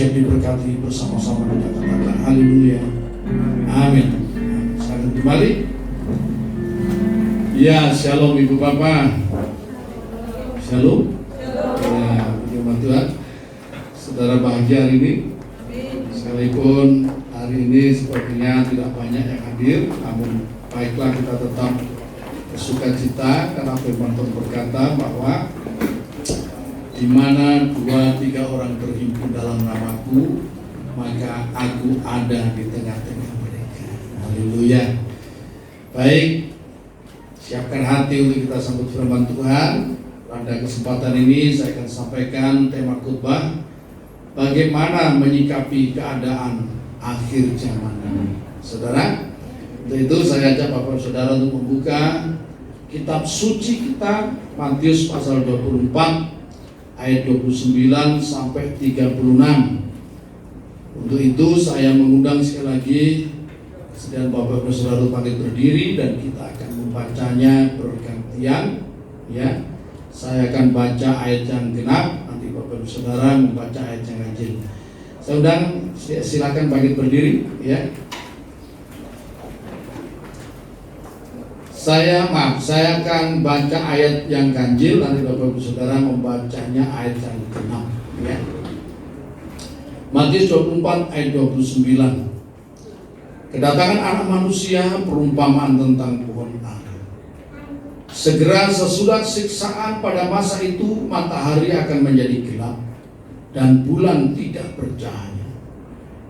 siap diberkati bersama-sama kita katakan haleluya. Amin. Sekarang kembali. Ya, shalom Ibu Bapak. Shalom. Ya, terima Tuhan. Saudara bahagia hari ini. Sekalipun hari ini sepertinya tidak banyak yang hadir, namun baiklah kita tetap bersukacita karena firman Tuhan berkata bahwa di mana 2-3 orang terhimpun dalam namaku, maka aku ada di tengah-tengah mereka. Haleluya. Baik, siapkan hati untuk kita sambut firman Tuhan. Pada kesempatan ini saya akan sampaikan tema khotbah, bagaimana menyikapi keadaan akhir zaman ini. Saudara, untuk itu saya ajak Bapak Saudara untuk membuka kitab suci kita, Matius pasal 24 ayat 29 sampai 36. Untuk itu saya mengundang sekali lagi sedang Bapak Saudara pandai berdiri dan kita akan membacanya bergantian. Ya, saya akan baca ayat yang genap, nanti Bapak Saudara membaca ayat yang ganjil. Saya undang, silakan bangkit berdiri. Ya. Saya akan baca ayat yang ganjil, nanti Bapak Saudara membacanya ayat yang genap. Ya. Matius 24 ayat 29. Kedatangan anak manusia perumpamaan tentang pohon ara. Segera sesudah siksaan pada masa itu matahari akan menjadi gelap dan bulan tidak bercahaya,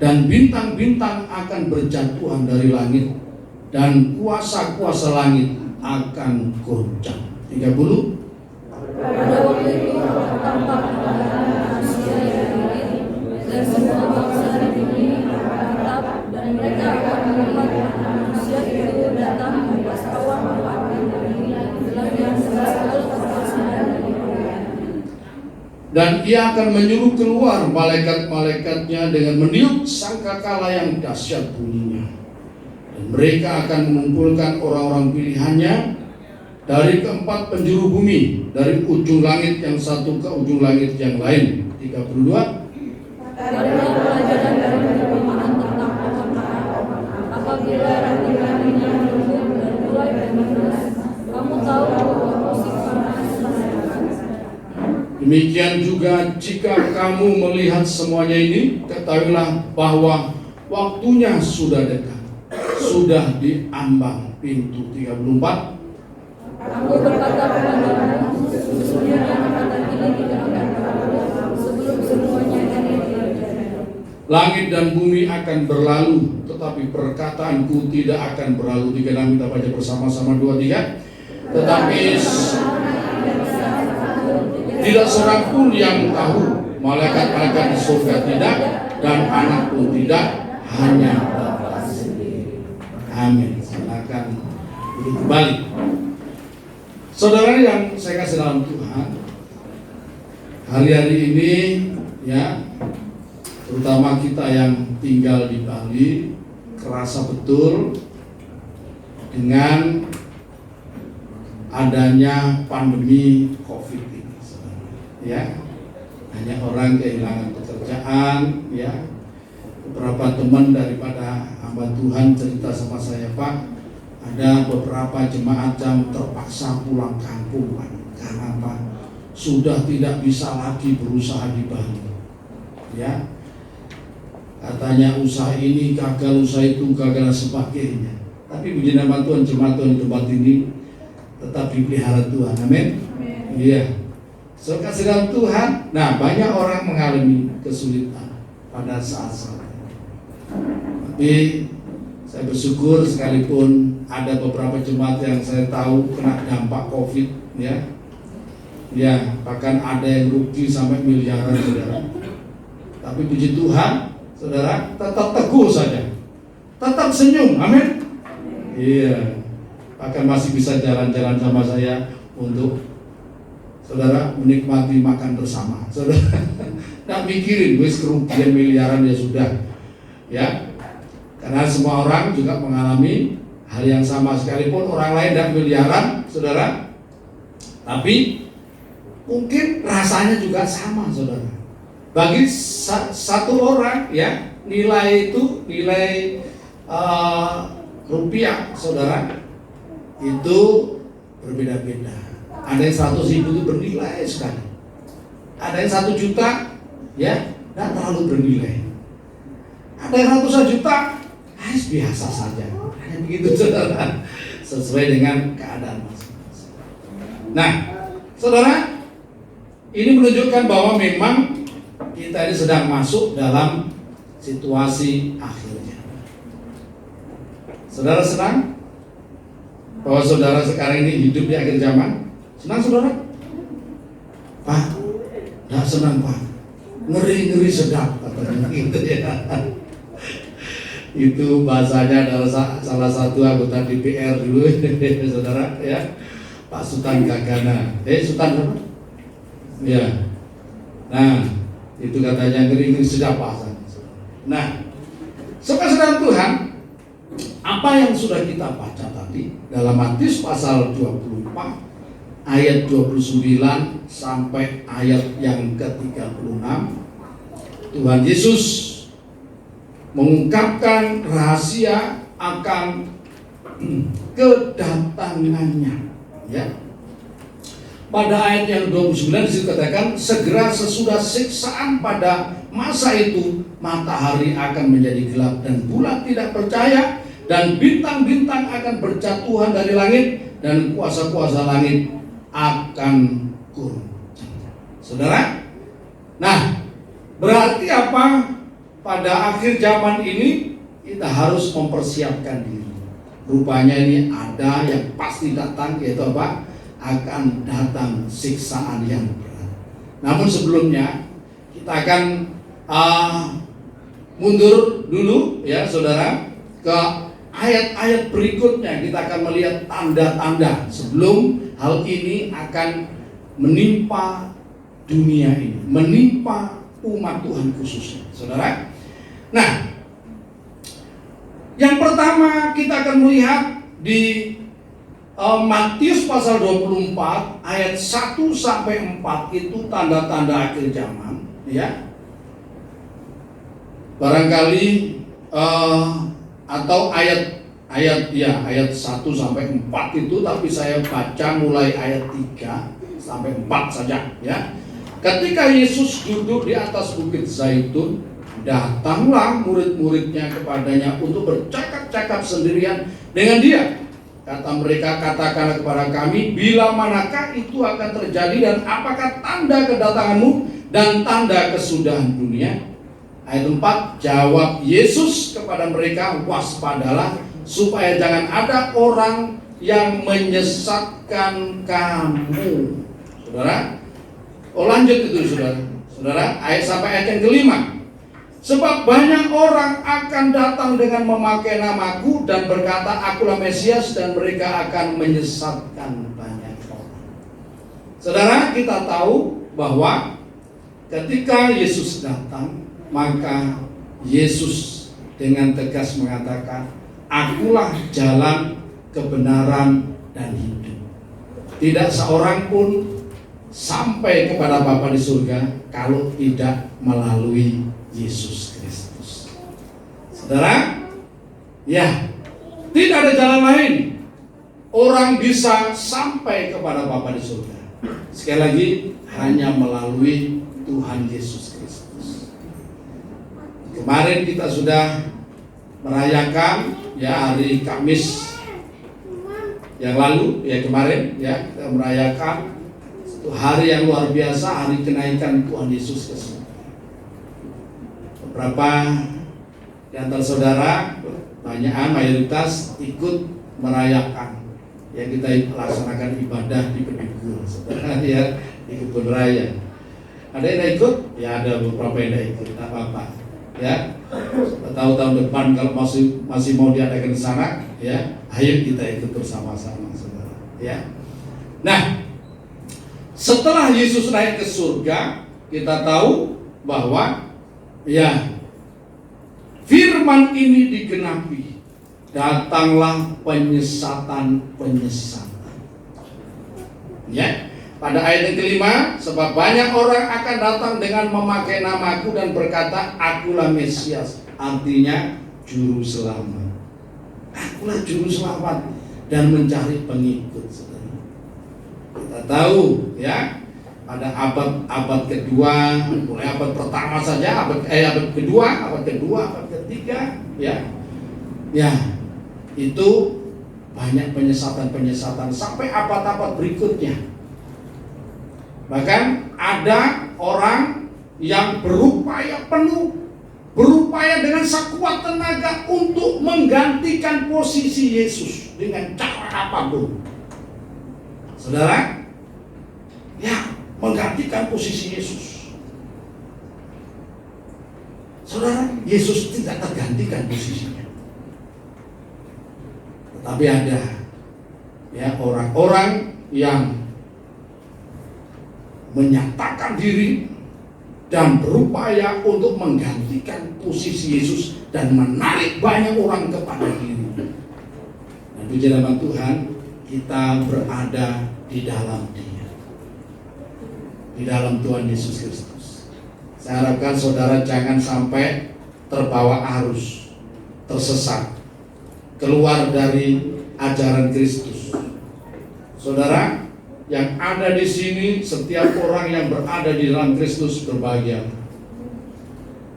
dan bintang-bintang akan berjatuhan dari langit, dan kuasa-kuasa langit akan goncang. 30. Pada waktu itu tampak kedatangan manusia yang langit, dan semua bangsa di bumi akan menatap, dan mereka akan melihat manusia itu datang di atas awan api dengan segala kekuasaan dan kemuliaan. Dan ia akan menyuruh keluar malaikat-malaikatnya dengan meniup sangkakala yang dahsyat bunyinya. Dan mereka akan mengumpulkan orang-orang pilihannya dari keempat penjuru bumi, dari ujung langit yang satu ke ujung langit yang lain. 32. Adalah pelajaran dari perumpamaan tentang pohon ara. Apabila ranting-rantingnya tumbuh dan mulai berbuah, kamu tahu bahwa musim panas mendekat. Demikian juga jika kamu melihat semuanya ini, ketahuilah bahwa waktunya sudah dekat, sudah diambang pintu. 34. Aku berkata kepadamu, sesungguhnya kata ini tidak akan berakhir sebelum semuanya ini terjadi. Langit dan bumi akan berlalu, tetapi perkataanku tidak akan berlalu. 36. Kita baca bersama-sama 2-3. Tetapi tidak seorang pun yang tahu, malaikat-malaikat di surga tidak, dan anak pun tidak, hanya Bapa sendiri. Amin. Silakan duduk kembali. Saudara yang saya kasih dalam Tuhan, hari-hari ini ya, terutama kita yang tinggal di Bali, kerasa betul dengan adanya pandemi COVID ini. Ya, banyak orang kehilangan pekerjaan. Ya, beberapa teman daripada hamba Tuhan cerita sama saya, Pak, ada beberapa jemaat yang terpaksa pulang kampung, Pak. Karena apa? Sudah tidak bisa lagi berusaha di Bali. Ya, katanya usaha ini gagal, usaha itu gagal dan sebagainya. Tapi puji nama Tuhan, jemaat Tuhan di tempat ini tetap dipelihara Tuhan. Amin. Iya. So, kasih dalam Tuhan. Nah, banyak orang mengalami kesulitan pada saat-saat ini. Tapi saya bersyukur sekalipun ada beberapa jemaat yang saya tahu kena dampak COVID, ya. Ya, bahkan ada yang rugi sampai miliaran, saudara. Tapi puji Tuhan, saudara, tetap teguh saja, tetap senyum. Amin. Iya. Bahkan masih bisa jalan-jalan sama saya untuk saudara menikmati makan bersama. Saudara, nggak mikirin wis kerugian miliaran ya sudah, ya. Karena semua orang juga mengalami hal yang sama, sekalipun orang lain tidak miliaran, saudara, tapi mungkin rasanya juga sama, saudara. Bagi satu orang ya, nilai rupiah saudara itu berbeda-beda. Ada yang 100.000 itu bernilai sekali. Ada yang 1 juta ya, tidak terlalu bernilai. Ada yang ratusan juta, biasa saja. Hanya begitu saudara, sesuai dengan keadaan masing-masing. Nah, saudara, ini menunjukkan bahwa memang kita ini sedang masuk dalam situasi akhirnya. Saudara senang bahwa saudara sekarang ini hidup di akhir zaman? Senang saudara? Pak, tidak senang Pak. Ngeri-ngeri sedap katanya gitu ya. Itu bahasanya adalah salah satu anggota DPR dulu saudara ya, Pak Sultan Gagana. Sultan apa? Ya. Nah, itu katanya ngeri-ngeri sedap bahasanya. Nah, saudara Tuhan, apa yang sudah kita baca tadi dalam Matius pasal 24 ayat 29 sampai ayat yang ke-36, Tuhan Yesus mengungkapkan rahasia akan kedatangannya ya. Pada ayat yang 29 disitu katakan, segera sesudah siksaan pada masa itu matahari akan menjadi gelap dan bulan tidak percaya dan bintang-bintang akan berjatuhan dari langit dan kuasa-kuasa langit akan goncang. Saudara, nah berarti apa? Pada akhir zaman ini kita harus mempersiapkan diri. Rupanya ini ada yang pasti datang, yaitu apa? Akan datang siksaan yang berat. Namun sebelumnya kita akan mundur dulu ya saudara ke ayat-ayat berikutnya. Kita akan melihat tanda-tanda sebelum hal ini akan menimpa dunia ini, menimpa umat Tuhan khususnya, saudara. Nah, yang pertama kita akan melihat di Matius pasal 24 ayat 1 sampai 4 itu tanda-tanda akhir zaman, ya. Barangkali atau ayat 1 sampai 4 itu, tapi saya baca mulai ayat 3 sampai 4 saja, ya. Ketika Yesus duduk di atas bukit Zaitun, datanglah murid-muridnya kepadanya untuk bercakap-cakap sendirian dengan dia. Kata mereka, katakanlah kepada kami, bila manakah itu akan terjadi dan apakah tanda kedatanganmu dan tanda kesudahan dunia? Ayat 4, jawab Yesus kepada mereka, waspadalah supaya jangan ada orang yang menyesatkan kamu. Saudara, lanjut itu saudara, ayat sampai ayat yang kelima. Sebab banyak orang akan datang dengan memakai namaku dan berkata akulah Mesias, dan mereka akan menyesatkan banyak orang. Saudara, kita tahu bahwa ketika Yesus datang, maka Yesus dengan tegas mengatakan, akulah jalan, kebenaran, dan hidup. Tidak seorang pun sampai kepada Bapa di surga kalau tidak melalui Yesus Kristus. Saudara, ya, tidak ada jalan lain orang bisa sampai kepada Bapa di surga. Sekali lagi, hanya melalui Tuhan Yesus Kristus. Kemarin kita sudah merayakan ya hari Kamis yang lalu, ya kemarin ya kita merayakan hari yang luar biasa, hari kenaikan Tuhan Yesus ke surga. Beberapa di antara saudara, mayoritas ikut merayakan. Ya, kita laksanakan ibadah di Kedua, saudara ya, di kebun raya. Ada yang tidak ikut? Ya ada beberapa yang tidak ikut, tak apa-apa. Ya, tahu tahun depan kalau masih mau diadakan di sana, ya, ayo kita ikut bersama-sama, saudara. Ya. Nah, setelah Yesus naik ke surga, kita tahu bahwa ya firman ini digenapi, datanglah penyesatan. Ya, Pada ayat yang kelima, sebab banyak orang akan datang dengan memakai namaku dan berkata, akulah Mesias, artinya juru selamat. Akulah juru selamat, dan mencari pengikut. Kita tahu ya, pada abad kedua, mulai abad pertama saja, abad kedua, abad ketiga, ya, itu banyak penyesatan sampai abad-abad berikutnya. Bahkan ada orang yang berupaya dengan sekuat tenaga untuk menggantikan posisi Yesus dengan cara apapun. Saudara, ya, menggantikan posisi Yesus. Saudara, Yesus tidak tergantikan posisinya. Tetapi ada ya orang-orang yang menyatakan diri dan berupaya untuk menggantikan posisi Yesus dan menarik banyak orang kepada diri. Dan puji nama Tuhan, kita berada di dalam Dia, di dalam Tuhan Yesus Kristus. Saya harapkan saudara jangan sampai terbawa arus, tersesat, keluar dari ajaran Kristus. Saudara, yang ada di sini, setiap orang yang berada di dalam Kristus berbahagia.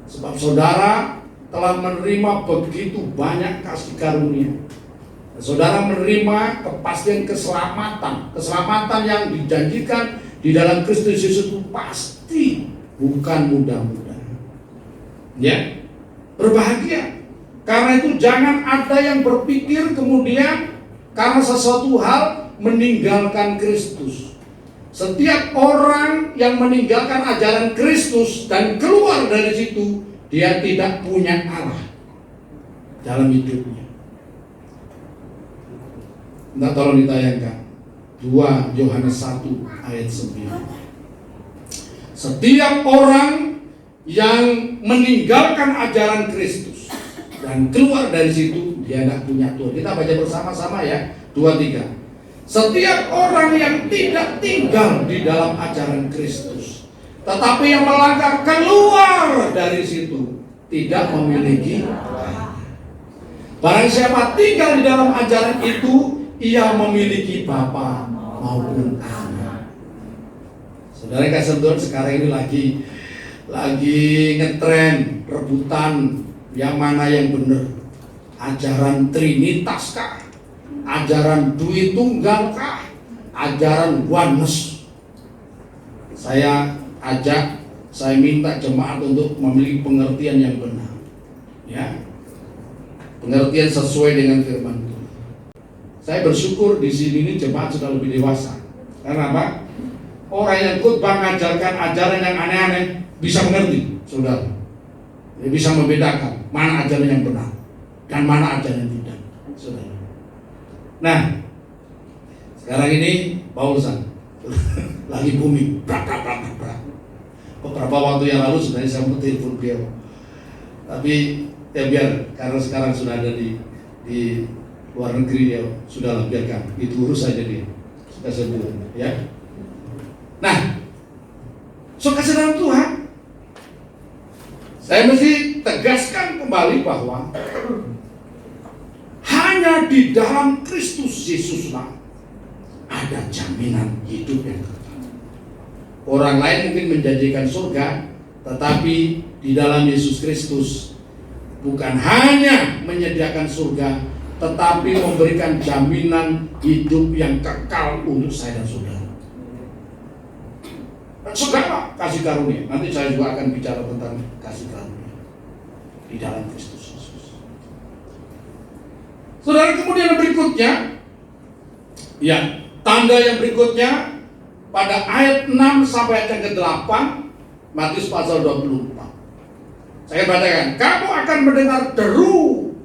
Sebab saudara telah menerima begitu banyak kasih karunia. Saudara menerima kepastian keselamatan yang dijanjikan di dalam Kristus Yesus itu pasti, bukan mudah-mudah. Ya, berbahagia. Karena itu jangan ada yang berpikir kemudian karena sesuatu hal meninggalkan Kristus. Setiap orang yang meninggalkan ajaran Kristus dan keluar dari situ, dia tidak punya Allah dalam hidupnya. Nah, tolong ditayangkan 2 Yohanes 1 ayat 9. Setiap orang yang meninggalkan ajaran Kristus dan keluar dari situ, dia tidak punya Tuhan. Kita baca bersama-sama ya, 2-3. Setiap orang yang tidak tinggal di dalam ajaran Kristus, tetapi yang melangkah keluar dari situ, tidak memiliki Allah. Barang siapa tinggal di dalam ajaran itu, ia memiliki Bapa maupun Anak. Saudara kasih Tuhan, sekarang ini lagi ngetren, rebutan yang mana yang benar. Ajaran Trinitas kah? Ajaran Dwi Tunggal kah? Ajaran oneness? Saya minta jemaat untuk memiliki pengertian yang benar, ya, pengertian sesuai dengan firman Tuhan. Saya bersyukur di sini jemaat sudah lebih dewasa. Karena apa? Orang yang khotbah mengajarkan ajaran yang aneh-aneh bisa mengerti, saudara. Dia bisa membedakan mana ajaran yang benar dan mana ajaran yang tidak, saudara. Nah, sekarang ini Paulusan lagi booming, brak. Beberapa waktu yang lalu sebenarnya saya mau telepon beliau, tapi ya biar, karena sekarang sudah ada di luar negeri, dia sudah biarkan, itu urus saja dia, sudah sebut ya. Nah, kasih dalam Tuhan, saya mesti tegaskan kembali bahwa hanya di dalam Kristus Yesuslah ada jaminan hidup yang kekal. Orang lain mungkin menjanjikan surga, tetapi di dalam Yesus Kristus bukan hanya menyediakan surga, tetapi memberikan jaminan hidup yang kekal untuk saya dan saudara. Segala kasih karunia. Nanti saya juga akan bicara tentang kasih karunia di dalam Kristus Yesus. Saudara, kemudian berikutnya, ya, tanda yang berikutnya pada ayat 6 sampai ayat yang ke-8 Matius pasal 24. Saya bacakan, kamu akan mendengar deru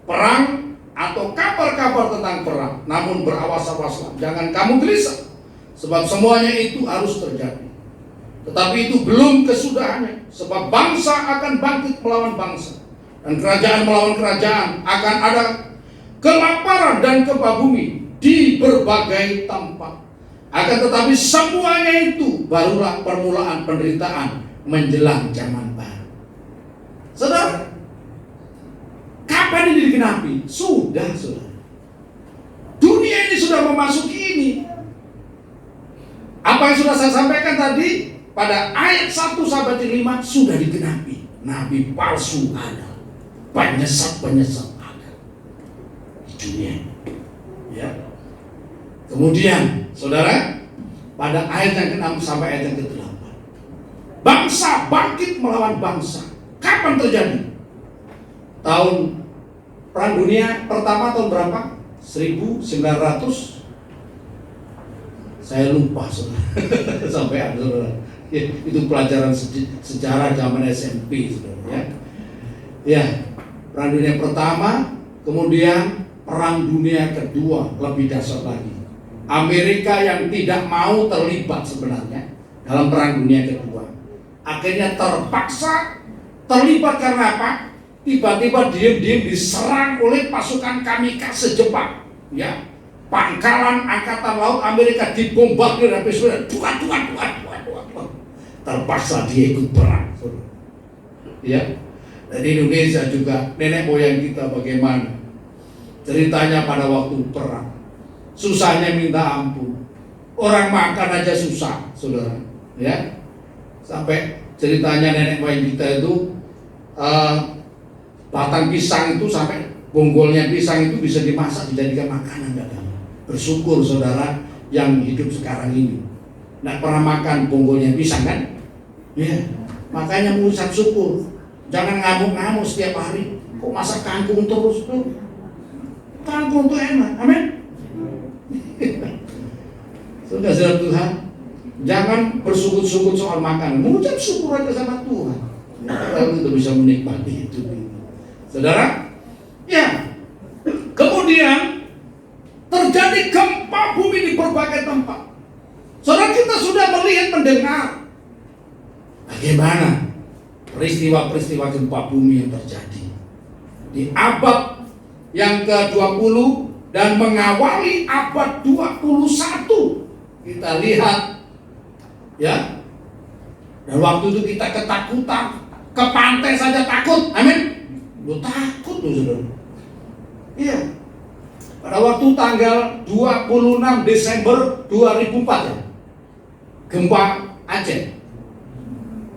perang atau kabar-kabar tentang perang, namun berawas-awaslah, jangan kamu gelisah, sebab semuanya itu harus terjadi. Tetapi itu belum kesudahannya, sebab bangsa akan bangkit melawan bangsa, dan kerajaan melawan kerajaan. Akan ada kelaparan dan gempa bumi di berbagai tempat. Akan tetapi semuanya itu barulah permulaan penderitaan menjelang zaman baru. Saudara, kapan ini digenapi? Sudah, saudara. Dunia ini sudah memasuki ini. Apa yang sudah saya sampaikan tadi pada ayat 1 sampai 5 sudah digenapi. Nabi palsu ada, penyesat ada di dunia. Ya. Kemudian, saudara, pada ayat yang ke-6 sampai ayat yang ke-8, bangsa bangkit melawan bangsa. Kapan terjadi? Tahun Perang Dunia Pertama tahun berapa? 1900? Saya lupa, saudara. Sampai ada, saudara. Ya, itu pelajaran sejarah zaman SMP, saudara. Ya. Ya, Perang Dunia Pertama, kemudian Perang Dunia Kedua lebih dahsyat lagi. Amerika yang tidak mau terlibat sebenarnya dalam Perang Dunia Kedua, akhirnya terpaksa terlibat karena apa? Tiba-tiba diam-diam diserang oleh pasukan kamikaze Jepang. Ya, pangkalan angkatan laut Amerika dibombardir habis sudah. Terpaksa dia ikut perang. Ya, dan di Indonesia juga nenek moyang kita bagaimana ceritanya pada waktu perang. Susahnya minta ampun. Orang makan aja susah, saudara. Ya, sampai ceritanya nenek moyang kita itu batang pisang itu sampai bonggolnya pisang itu bisa dimasak dijadikan makanan, katanya. Bersyukur saudara yang hidup sekarang ini nggak pernah makan bonggolnya pisang kan? Ya, makanya mengucap syukur. Jangan ngamuk-ngamuk setiap hari. Kok masak kangkung terus tuh? Kangkung tuh enak, amin. Saudara Tuhan, jangan bersukut-sukut soal makan. Mengucap syukur aja sama Tuhan. Kita itu bisa menikmati itu. Saudara, ya. Kemudian terjadi gempa bumi di berbagai tempat. Saudara, kita sudah melihat, mendengar bagaimana peristiwa-peristiwa gempa bumi yang terjadi di abad yang ke-20 dan mengawali abad 21. Kita lihat, ya, dan waktu itu kita ketakutan, ke pantai saja takut, amin. Lu takut loh, saudara. Iya. Pada waktu tanggal 26 Desember 2004 ya, gempa Aceh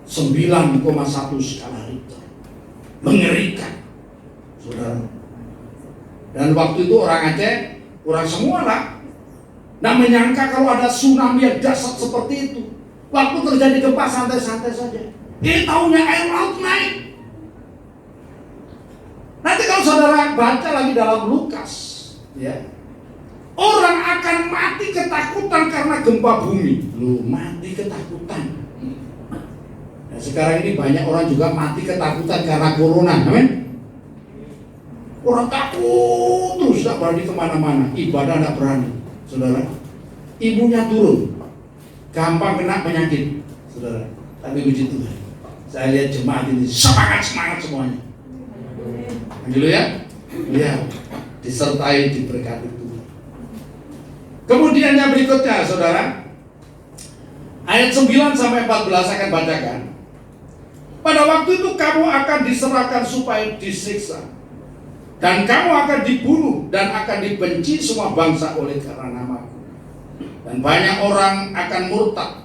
9,1 skala Richter, mengerikan, saudara. Dan waktu itu orang Aceh, orang semua lah, nggak menyangka kalau ada tsunami yang dahsyat seperti itu. Waktu terjadi gempa santai-santai saja. Ini tahunya air laut naik. Nanti kalau saudara baca lagi dalam Lukas, ya, orang akan mati ketakutan karena gempa bumi. Lu mati ketakutan. Nah, sekarang ini banyak orang juga mati ketakutan karena corona, amin. Orang takut terus, tak berani kemana-mana, ibadah tak berani, saudara. Ibunya turun, gampang kena penyakit, saudara. Tapi puji Tuhan, saya lihat jemaat ini semangat semuanya. Haleluya, ya, disertai diberkati Tuhan. Kemudian yang berikutnya, saudara, ayat 9 sampai 14 akan bacakan. Pada waktu itu kamu akan diserahkan supaya disiksa, dan kamu akan dibunuh dan akan dibenci semua bangsa oleh karena namaku. Dan banyak orang akan murtad,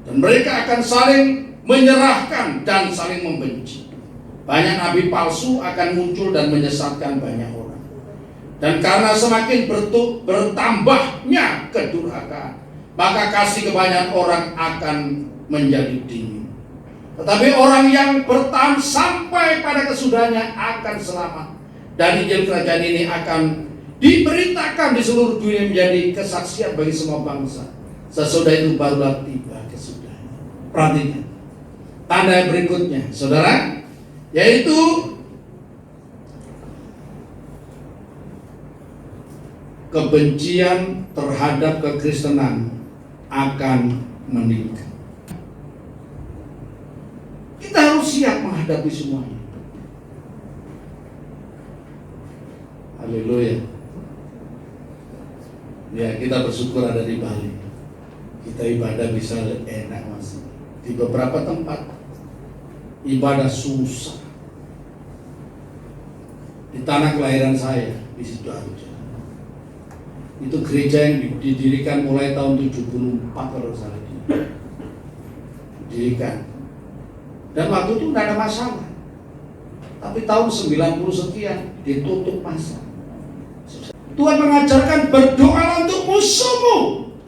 dan mereka akan saling menyerahkan dan saling membenci. Banyak nabi palsu akan muncul dan menyesatkan banyak orang. Dan karena semakin bertambahnya kedurhakaan, maka kasih kebanyakan orang akan menjadi dingin. Tetapi orang yang bertahan sampai pada kesudahannya akan selamat. Dan Injil kerajaan ini akan diberitakan di seluruh dunia menjadi kesaksian bagi semua bangsa. Sesudah itu barulah tiba kesudahannya. Perhatikan tanda yang berikutnya, saudara, yaitu kebencian terhadap kekristenan akan meningkat. Kita harus siap menghadapi semuanya. Haleluya. Ya, kita bersyukur ada di Bali. kita ibadah bisa enak Mas. Di beberapa tempat ibadah susah. Di tanah kelahiran saya di Sidoarjo, itu gereja yang didirikan mulai tahun 74 kalau salah didirikan, dan waktu itu tidak ada masalah. Tapi tahun 90 sekian ditutup masa. Tuhan mengajarkan berdoa untuk musuhmu,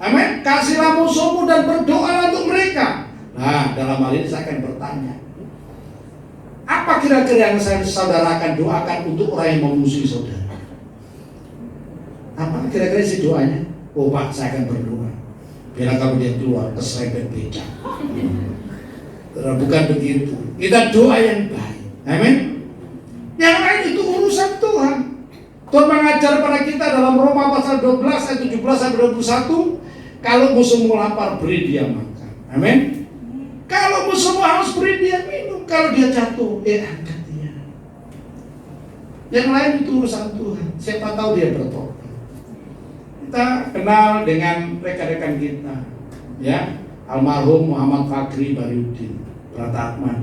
amin. Kasihlah musuhmu dan berdoa untuk mereka. Nah, dalam hal ini saya akan bertanya, apa kira-kira yang saudara akan doakan untuk orang yang memusuhi saudara? Apa kira-kira isi doanya? Oh Pak, saya akan berdoa biar kalau dia keluar keserempet beca. Bukan begitu. Kita doa yang baik, amin. Yang lain itu urusan Tuhan. Tuhan mengajar pada kita dalam Roma pasal 12 ayat 17 sampai 21, kalau musuhmu lapar beri dia makan, amin. Kalau musuhmu haus beri dia minum, kalau dia jatuh angkat dia. Yang lain itu urusan Tuhan. Siapa tahu dia bertobat. Kita kenal dengan rekan-rekan kita, ya, almarhum Muhammad Fakri Bariudin Pratama.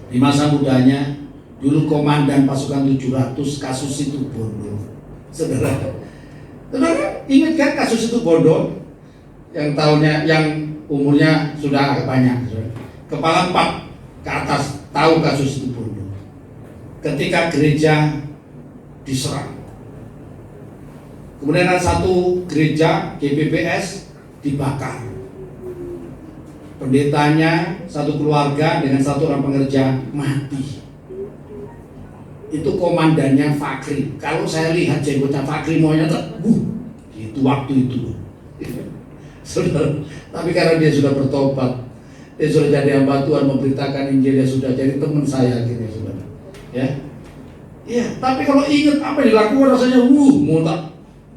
Di masa mudanya dulu komandan pasukan 700 kasus itu bodoh. Saudara ingat kan kasus itu bodoh? Yang tahunnya, yang umurnya sudah agak banyak, kepala 4 ke atas, tahu kasus itu bodoh. Ketika gereja diserang, kemudian ada satu gereja GPPS dibakar, pendetanya satu keluarga dengan satu orang pengerja mati. Itu komandannya Fakri. Kalau saya lihat jenggotnya Fakri maunya gitu waktu itu. Saudara, tapi karena dia sudah bertobat, dia sudah jadi hamba Tuhan, memberitakan Injil, dia sudah jadi teman saya akhirnya, saudara. Ya, iya. Tapi kalau ingat apa yang dilakukan rasanya, muntah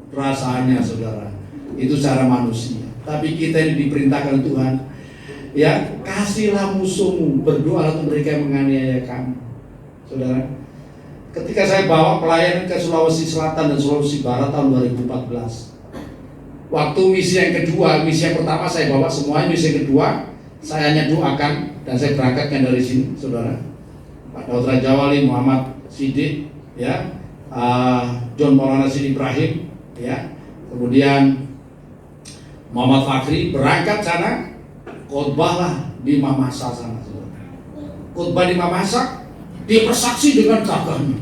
rasanya, saudara. Itu cara manusia. Tapi kita ini diperintahkan Tuhan, ya, kasihlah musuhmu, berdoa untuk mereka yang menganiaya kamu, saudara. Ketika saya bawa pelayanan ke Sulawesi Selatan dan Sulawesi Barat tahun 2014. Waktu misi yang kedua, misi yang pertama saya bawa semuanya, misi yang kedua saya hanya doakan dan saya berangkatkan dari sini, saudara. Pak Daud Raja Wali, Muhammad Sidik, ya, John Maulana Siddiq Ibrahim, ya, kemudian Muhammad Fakri berangkat sana, khotbahlah di Mamasa sana, saudara. Khotbah di Mamasa, dia bersaksi dengan gagahnya.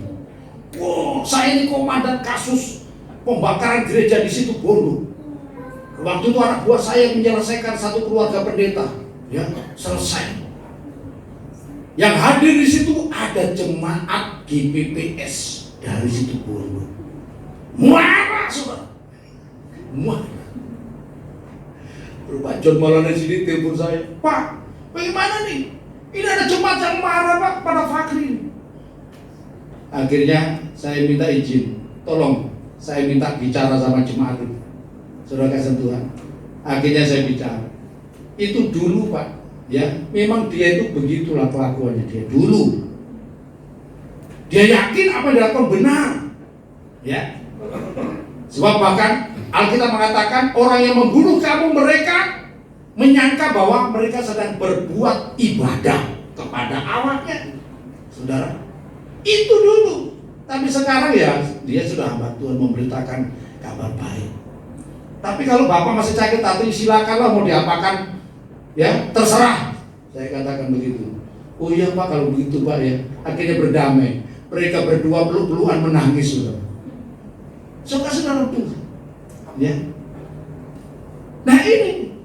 Wow, saya ini komandan kasus pembakaran gereja di situ bodoh. Waktu itu anak buah saya menyelesaikan satu keluarga pendeta, ya, selesai. Yang hadir di situ ada jemaat GPPS dari situ bodoh. Marah, saudara. Marah. Pak John Maulana sini telepon saya, Pak, bagaimana nih? Ini ada jemaat yang marah Pak pada Fakri. Akhirnya saya minta izin, tolong saya minta bicara sama jemaat itu. Saudara kasih Tuhan. Akhirnya saya bicara. Itu dulu Pak, ya, memang dia itu begitulah kelakuannya dia dulu. Dia yakin apa yang dilakukan benar, ya. Sebab bahkan Alkitab mengatakan orang yang membunuh kamu mereka menyangka bahwa mereka sedang berbuat ibadah kepada Allahnya, saudara. Itu dulu. Tapi sekarang ya dia sudah hamba Tuhan, memberitakan kabar baik. Tapi kalau Bapak masih sakit hati, silakanlah mau diapakan, ya, terserah. Saya katakan begitu. Oh iya Pak, kalau begitu Pak, ya. Akhirnya berdamai. Mereka berdua peluk-pelukan menangis, saudara. Saudara Tuhan, ya. Nah ini,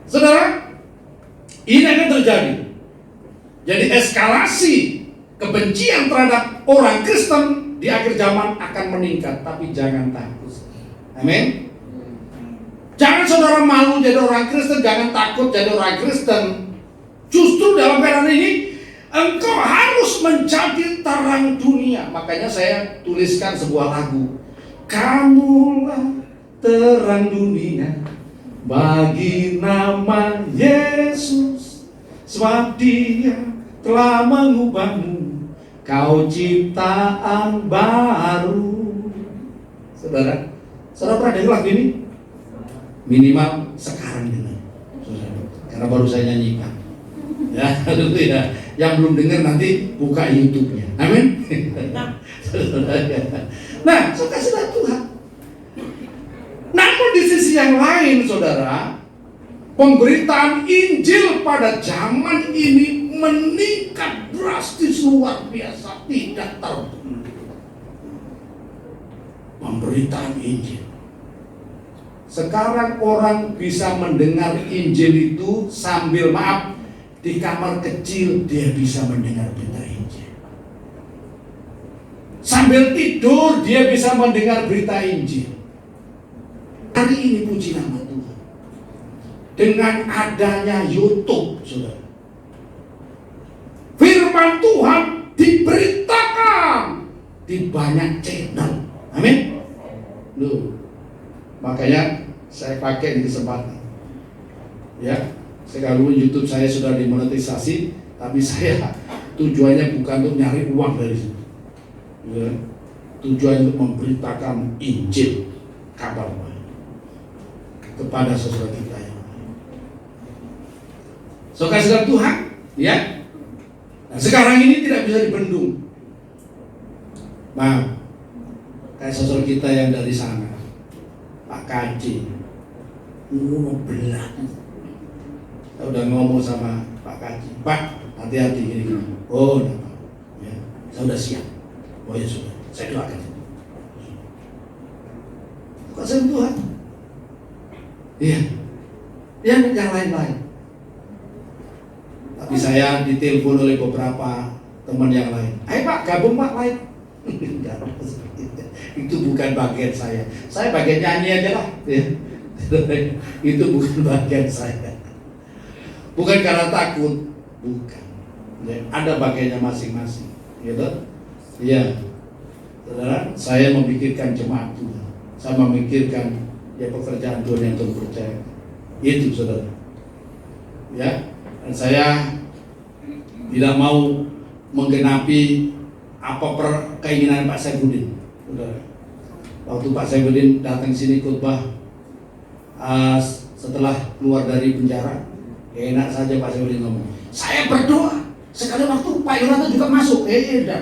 saudara, ini akan terjadi. Jadi eskalasi kebencian terhadap orang Kristen di akhir zaman akan meningkat. Tapi jangan takut. Amin. Jangan saudara malu jadi orang Kristen, jangan takut jadi orang Kristen. Justru dalam keadaan ini engkau harus menjadi terang dunia. Makanya saya tuliskan sebuah lagu. Kamulah terang dunia bagi nama Yesus, sebab Dia telah mengubahmu, kau ciptaan baru. Saudara pernah dengar lagu ini? Minimal sekarang dengar, saudara. Karena baru saya nyanyikan. Ya, dulu ya. Yang belum dengar nanti buka YouTube-nya. Amin. Nah, saudara Tuhan. Namun di sisi yang lain, saudara, pemberitaan Injil pada zaman ini meningkat drastis luar biasa, tidak terbendung. Pemberitaan Injil. Sekarang orang bisa mendengar Injil itu sambil di kamar kecil dia bisa mendengar berita Injil. Sambil tidur dia bisa mendengar berita Injil. Hari ini puji nama Tuhan. Dengan adanya YouTube, saudara, firman Tuhan diberitakan di banyak channel. Amin. Loh, makanya saya pakai di kesempatan. Ya, sekalipun YouTube saya sudah dimonetisasi, tapi saya tujuannya bukan untuk nyari uang dari situ. Ya, tujuan untuk memberitakan Injil, kabar baik kepada saudara kita yang lain. Saudara Tuhan, ya. Nah, sekarang ini tidak bisa dibendung. Maaf, kayak saudara kita yang dari sana, Pak Kaji, belah. Saya udah ngomong sama Pak Kaji, Pak, hati-hati gini. Oh, enggak apa. Ya, saya udah siap. Oh ya sudah, saya doakan. Kasih Tuhan. Iya, yang lain-lain. Tapi saya ditelepon oleh beberapa teman yang lain. Ayo Pak, gabung Pak, lain. Itu bukan bagian saya. Saya bagian nyanyi aja lah. Ya. Itu bukan bagian saya. Bukan karena takut, bukan. Ya, ada bagiannya masing-masing. Gitu? Iya. Saudara, saya memikirkan jemaat Tuhan. Saya memikirkan ya pekerjaan Tuhan yang terpercaya. Itu saudara. Ya, dan saya tidak mau menggenapi apa keinginan Pak Saifuddin. Saudara. Waktu Pak Saifuddin datang sini khotbah setelah keluar dari penjara, enak saja Pak Saifuddin ngomong, saya berdoa sekali waktu Pak Yonatan juga masuk. Tidak.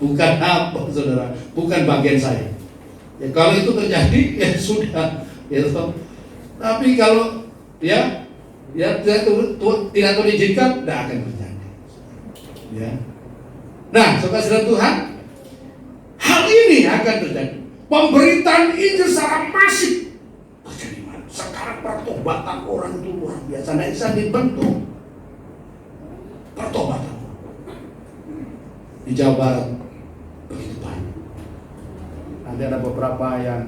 Bukan apa saudara, bukan bagian saya. Ya, kalau itu terjadi ya sudah. Ya, tapi kalau tidak diizinkan, tidak akan terjadi. Ya. Nah, saudara Tuhan, hal ini akan terjadi. Pemberitaan Injil secara masif terjadi. Sekarang pertobatan orang itu luar biasa. Tidak bisa dibentuk. Pertobatan di Jawa Barat begitu banyak. Nanti ada beberapa yang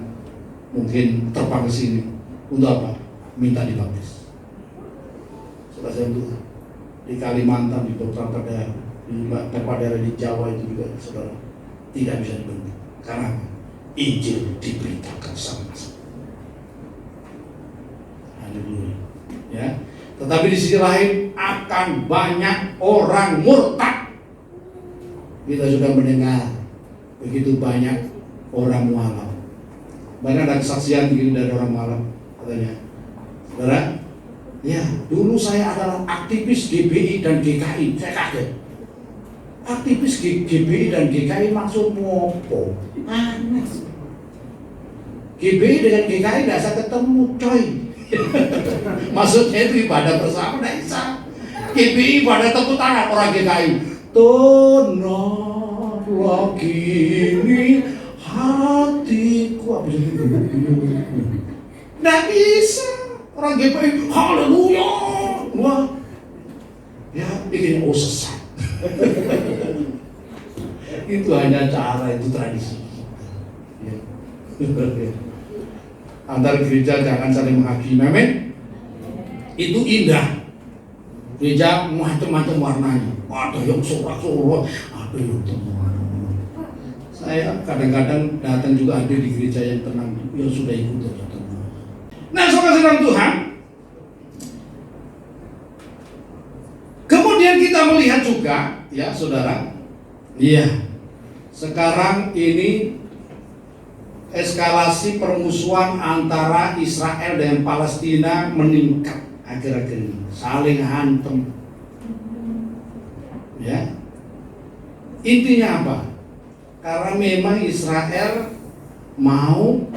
mungkin terbang ke sini untuk apa? Minta dibaptis. Saudara Tuhan, di Kalimantan, di beberapa daerah di Jawa itu juga saudara tidak bisa dibentuk. Karena Injil diberitakan sama-sama. Haleluya. Ya. Tetapi di sisi lain akan banyak orang murtad. Kita sudah mendengar begitu banyak orang mualaf. Banyak ada kesaksian begini dari orang mualaf katanya. Saudara, ya dulu saya adalah aktivis GBI dan GKI. Saya kaget. Aktivis GBI dan GKI maksud apa? GBI dengan GKI tidak bisa ketemu, coy. Maksudnya itu ibadah bersama tidak bisa. GBI pada tepuk tangan, orang GKI tenanglah kini hatiku. Tidak bisa. Orang GBI haleluya. Wah, ya bikin sesat. Itu hanya cara, itu tradisi. Ya. Antar gereja jangan saling menghakimi. Amin. Itu indah. Gereja macam-macam warnanya. Ada yang sorak-sorak, ada yang tenang. Saya kadang-kadang datang juga ada di gereja yang tenang, yang sudah ikut saja tenang. Nah, saudara Tuhan, kemudian kita melihat juga, ya saudara, iya, sekarang ini eskalasi permusuhan antara Israel dan Palestina meningkat akhir-akhir ini, saling hantam. Ya, intinya apa? Karena memang Israel mau,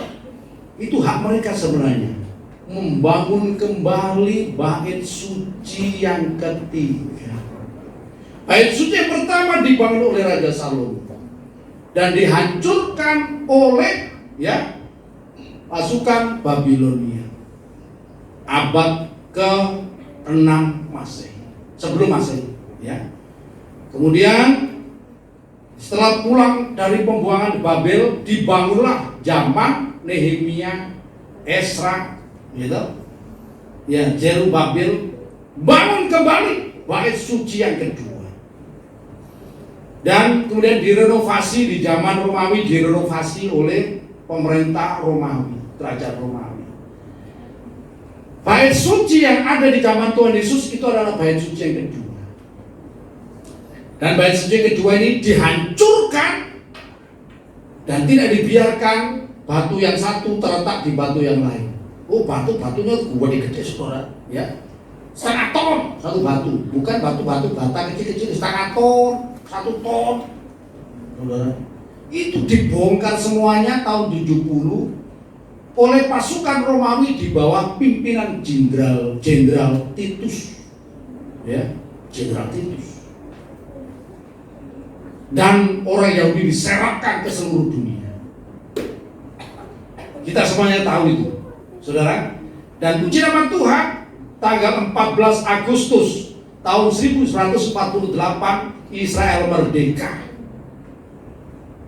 itu hak mereka sebenarnya, membangun kembali bait suci yang ketiga. Bait suci yang pertama dibangun oleh Raja Salomo dan dihancurkan oleh pasukan Babilonia abad ke-6 Masehi, sebelum Masehi, ya. Kemudian setelah pulang dari pembuangan Babel, dibangunlah zaman Nehemia, Esra, gitu. Ya, Zerubabel bangun kembali bait suci yang kedua. Dan kemudian direnovasi di zaman Romawi, direnovasi oleh pemerintah Romawi, kerajaan Romawi. Bait suci yang ada di zaman Tuhan Yesus itu adalah bait suci yang kedua. Dan bait suci yang kedua ini dihancurkan dan tidak dibiarkan batu yang satu terletak di batu yang lain. Oh, batunya gede saudara, ya. Setengah ton satu batu, bukan batu-batu bata kecil-kecil, setengah ton, 1 ton. Saudara, itu dibongkar semuanya tahun 70 oleh pasukan Romawi di bawah pimpinan Jenderal Titus, ya, Jenderal Titus. Dan orang Yahudi diserahkan ke seluruh dunia. Kita semuanya tahu itu, saudara. Dan puji nama Tuhan, tanggal 14 Agustus tahun 1948 Israel merdeka.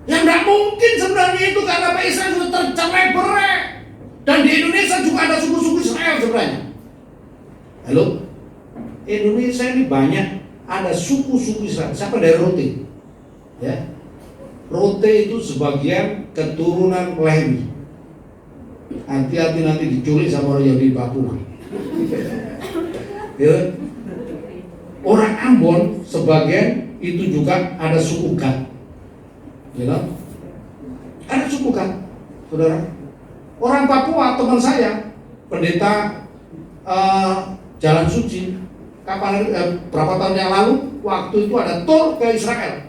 Yang tidak mungkin sebenarnya itu karena Israel sudah tercerai-berai. Dan di Indonesia juga ada suku-suku Israel sebenarnya. Halo? Indonesia ini banyak ada suku-suku Israel. Siapa dari Rote? Ya. Rote itu sebagian keturunan Lewi. Hati-hati nanti diculik sama orang Yahudi Papua. Ya. Orang Ambon sebagian itu juga ada suku Gad. Ya. Ada suku Gad, saudara. Orang Papua, teman saya, pendeta Jalan Suci, berapa tahun yang lalu, waktu itu ada tur ke Israel.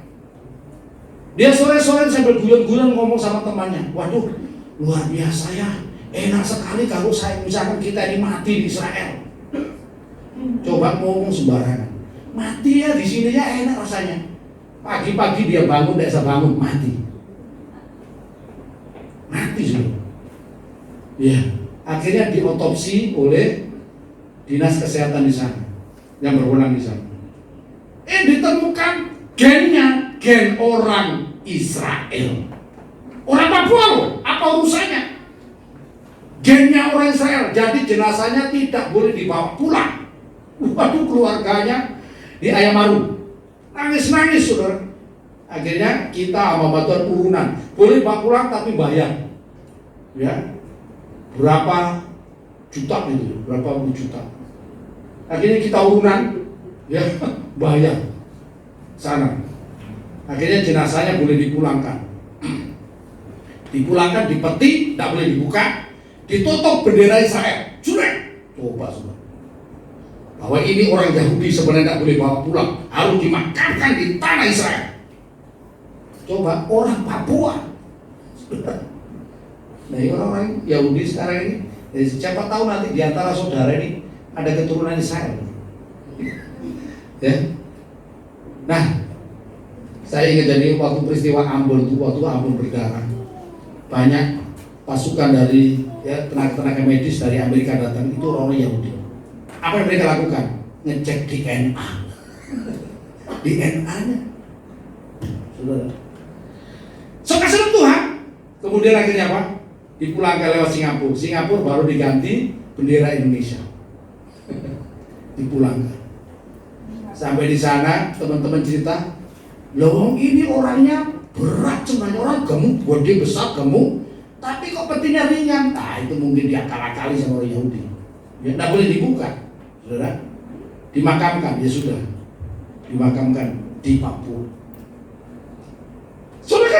Dia sore-sore sambil guyon-guyon ngomong sama temannya, waduh, luar biasa ya, enak sekali kalau saya misalkan kita ini mati di Israel. Coba ngomong sembarangan, mati ya di sini ya enak rasanya. Pagi-pagi dia bangun, tidak bisa bangun, mati sudah. Ya, akhirnya diotopsi oleh dinas kesehatan di sana yang berwenang di sana. Ditemukan gennya, gen orang Israel. Orang Papua loh, apa urusannya? Gennya orang Israel, jadi jenazahnya tidak boleh dibawa pulang. Waduh, keluarganya di Ayamaru nangis-nangis, saudara. Akhirnya kita sama bantuan urunan, boleh bawa pulang tapi bayar. Ya. Berapa juta itu, berapa puluh juta. Akhirnya kita urunan, ya, bayar sana. Akhirnya jenazahnya boleh dipulangkan. Dipulangkan, dipeti, tidak boleh dibuka, ditutup bendera Israel. Jurek, coba semua. Bahwa ini orang Yahudi sebenarnya tidak boleh bawa pulang, harus dimakamkan di tanah Israel. Coba orang Papua. Nah, orang-orang Yahudi sekarang ini, siapa tahu nanti di antara saudara ini ada keturunan Israel. Ya. Nah, saya ingat jadi waktu peristiwa Ambon itu, waktu Ambon berdarah, banyak pasukan dari tenaga medis dari Amerika datang, itu orang Yahudi. Apa yang mereka lakukan? Ngecek DNA. DNA-nya, saudara. So kasih Tuhan. Kemudian akhirnya apa? Dipulangkan lewat Singapura. Singapura baru diganti bendera Indonesia. Dipulangkan. Sampai di sana teman-teman cerita, loh ini orangnya berat sebenarnya, orang gemuk, gede besar gemuk, tapi kok petinya ringan. Nah, itu mungkin diakal-akali sama orang Yahudi. Ya, tidak boleh dibuka, saudara. Dimakamkan, ya sudah. Dimakamkan di Papua. Saudara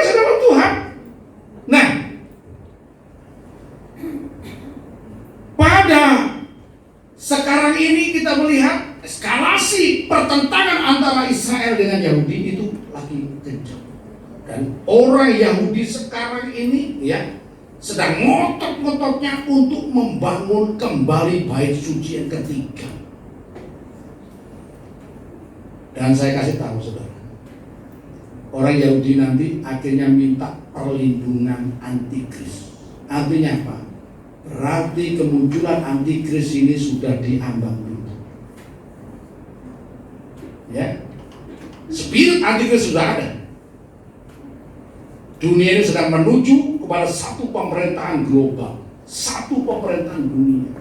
sekarang ini kita melihat eskalasi pertentangan antara Israel dengan Yahudi itu lagi kencang. Dan orang Yahudi sekarang ini ya sedang ngotot-ngototnya untuk membangun kembali bait suci yang ketiga. Dan saya kasih tahu saudara, orang Yahudi nanti akhirnya minta perlindungan antikris. Artinya apa? Berarti kemunculan antikris ini sudah diambang dulu. Ya, spirit antikris sudah ada. Dunia ini sedang menuju kepada satu pemerintahan global, satu pemerintahan dunia.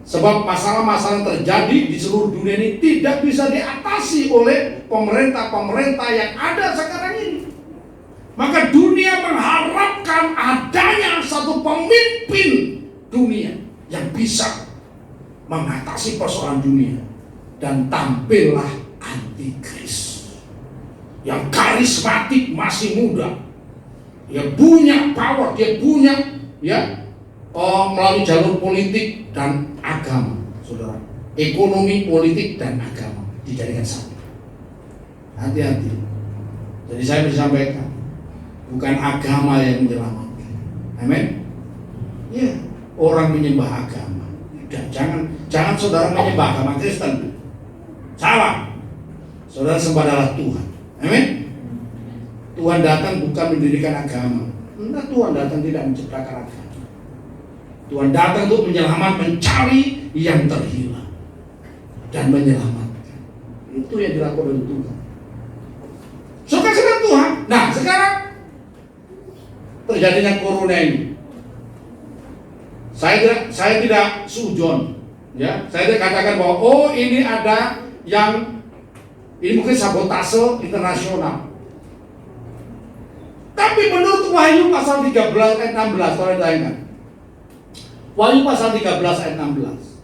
Sebab masalah-masalah terjadi di seluruh dunia ini tidak bisa diatasi oleh pemerintah-pemerintah yang ada sekarang ini. Maka dunia mengharapkan adanya satu pemimpin dunia yang bisa mengatasi persoalan dunia. Dan tampillah antikris yang karismatik, masih muda. Dia punya power, dia punya melalui jalur politik dan agama, saudara. Ekonomi, politik, dan agama dijadikan satu. Hati-hati. Jadi saya bisa sampaikan, bukan agama yang menyelamatkan. Amin. Ya, orang menyembah agama. Dan jangan saudara menyembah agama Kristen. Salah. Saudara sembahlah Tuhan. Amin. Tuhan datang bukan mendirikan agama. Enggak, Tuhan datang tidak menciptakan agama. Tuhan datang untuk menyelamatkan, mencari yang terhilang dan menyelamatkan. Itu yang dilakukan oleh Tuhan. Suka-suka Tuhan. Nah, sekarang terjadinya corona ini. Saya tidak sujon, ya. Saya tidak katakan bahwa ini ada yang ini mungkin sabotase internasional. Tapi menurut Wahyu pasal 13 ayat 16, kalau kita ingat. Wahyu pasal 13 ayat 16.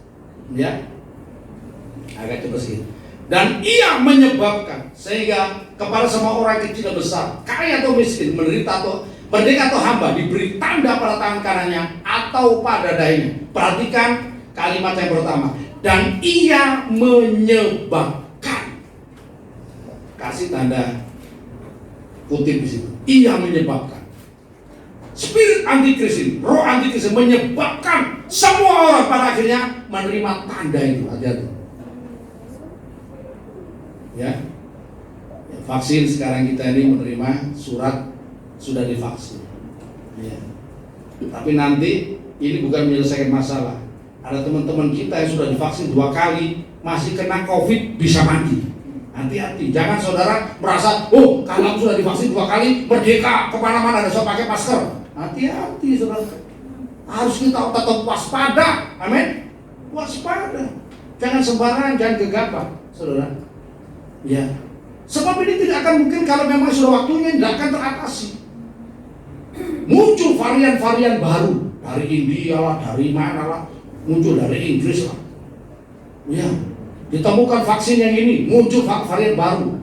Ya. Agak cepat sedikit. Dan ia menyebabkan sehingga kepada semua orang kecil dan besar, kaya atau miskin, menderita atau merdeka atau hamba, diberi tanda pada tangan kanannya atau pada dahinya. Perhatikan kalimat yang pertama. Dan ia menyebabkan. Kasih tanda kutip di situ. Ia menyebabkan. Spirit antikris ini, roh antikris menyebabkan semua orang pada akhirnya menerima tanda itu. Hati-hati. Ya. Vaksin sekarang kita ini menerima surat sudah divaksin. Ya. Tapi nanti ini bukan menyelesaikan masalah. Ada teman-teman kita yang sudah divaksin 2 kali masih kena COVID, bisa mati. Hati-hati, jangan saudara merasa, kalau sudah divaksin 2 kali merdeka kemana-mana dan saya pakai masker. Hati-hati saudara, harus kita tetap waspada. Amin. Waspada, jangan sembarangan, jangan gegabah, saudara. Ya, sebab ini tidak akan mungkin kalau memang sudah waktunya, tidak akan teratasi. Muncul varian-varian baru dari India lah, dari mana lah, muncul dari Inggris lah. Ya, ditemukan vaksin yang ini, muncul varian baru.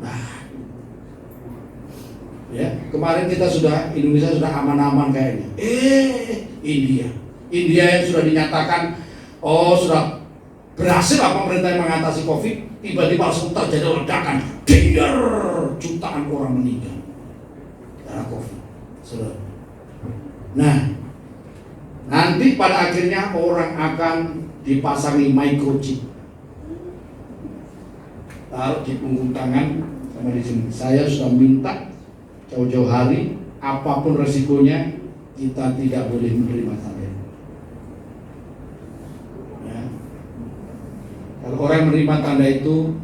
Ya, kemarin Indonesia sudah aman-aman kayaknya. India yang sudah dinyatakan, sudah berhasil pemerintah yang mengatasi COVID, tiba-tiba langsung terjadi ledakan, jutaan orang meninggal karena COVID. Saudara. Nah, nanti pada akhirnya orang akan dipasangi microchip. Taruh di punggung tangan sama di sini. Saya sudah minta jauh-jauh hari, apapun resikonya, kita tidak boleh menerima tanda. Ya. Kalau orang menerima tanda itu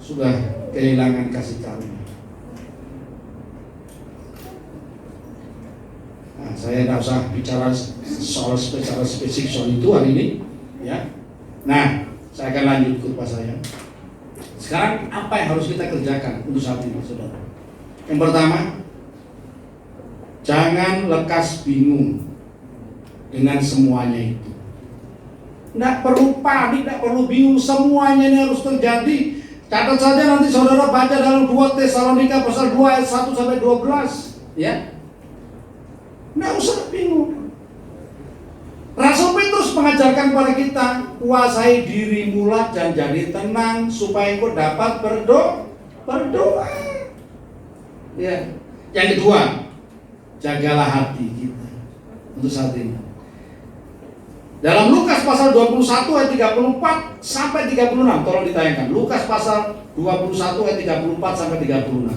sudah kehilangan kasih karunia. Nah, saya tidak usah bicara secara spesifik soal itu hari ini, ya. Nah, saya akan lanjut ke khotbah saya. Sekarang apa yang harus kita kerjakan untuk saat ini, saudara? Yang pertama, jangan lekas bingung dengan semuanya itu. Tidak perlu panik, tidak perlu bingung, semuanya ini harus terjadi. Catat saja nanti saudara baca dalam 2 Tesalonika pasal 2 ayat 1 sampai 12, ya. Tidak usah bingung. Rasul Petrus mengajarkan kepada kita, kuasai dirimu lah dan jadi tenang supaya engkau dapat berdoa. Ya. Yang kedua, jagalah hati kita untuk saat ini. Dalam Lukas pasal 21 ayat 34 sampai 36, tolong ditayangkan. Lukas pasal 21 ayat 34 sampai 36.